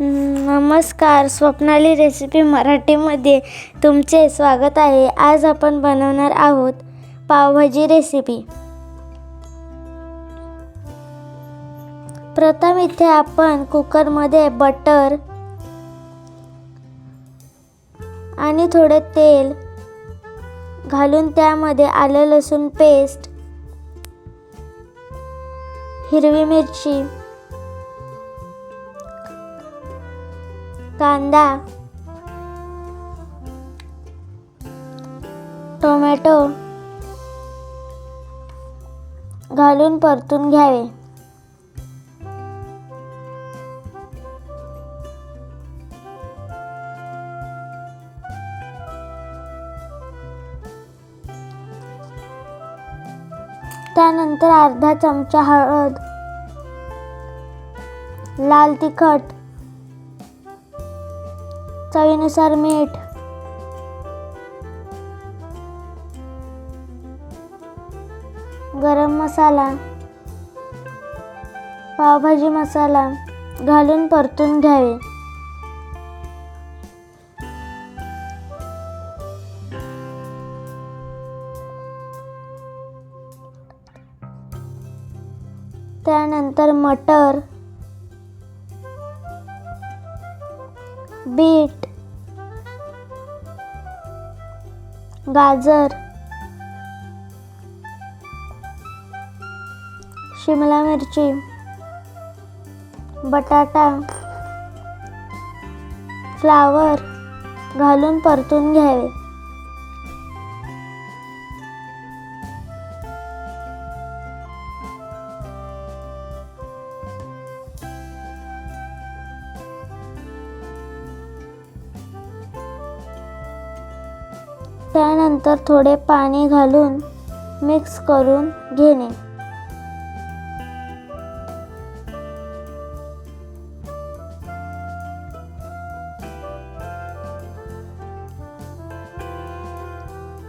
नमस्कार, स्वप्नाली रेसिपी मराठीमध्ये तुमचे स्वागत आहे. आज आपण बनवणार आहोत पावभाजी रेसिपी. प्रथम इथे आपण कुकरमध्ये बटर आणि थोडे तेल घालून त्यामध्ये आलं लसूण पेस्ट, हिरवी मिरची, कांदा, टोमॅटो घालून परतून घ्यावे. त्यानंतर अर्धा चमचा हळद, लाल तिखट, चवीनुसार मीठ, गरम मसाला, पावभाजी मसाला घालून परतून घ्यावे. त्यानंतर मटर, बीट, गाजर, शिमला मिरची, बटाटा, फ्लावर घालून परतून घ्यावे. त्यानंतर थोडे पाणी घालून मिक्स करून घेणे.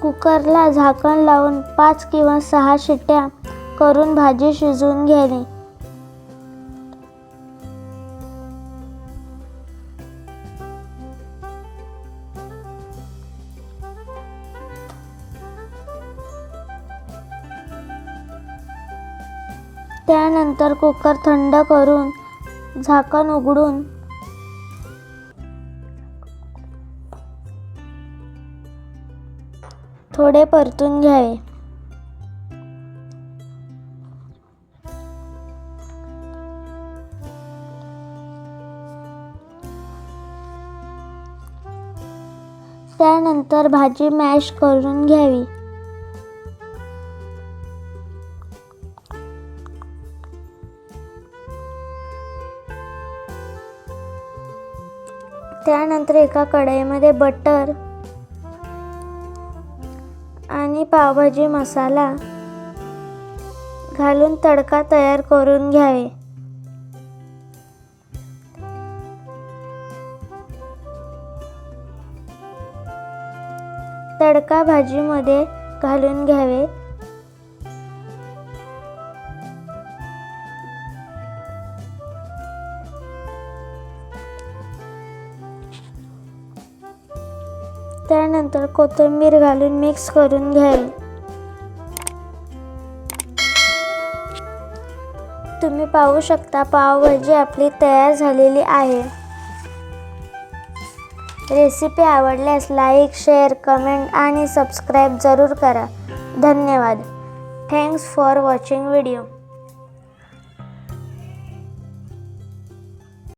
कुकरला झाकण लावून 5 किंवा 6 शिट्ट्या करून भाजी शिजवून घेणे. त्यानंतर कुकर थंड करून झाकण उघडून थोडे परतून घ्यावे. त्यानंतर भाजी मॅश करून घ्यावी. त्यानंतर एका कढईमध्ये बटर आणि पावभाजी मसाला घालून तडका तयार करून घ्यावे. तडका भाजीमध्ये घालून घ्यावे. त्यानंतर कोथिंबीर घालून मिक्स करून घ्यावी. तुम्ही पाहू शकता पावभाजी आपली तयार झालेली आहे. रेसिपी आवडल्यास लाईक, शेअर, कमेंट आणि सबस्क्राईब जरूर करा. धन्यवाद. Thanks for watching video.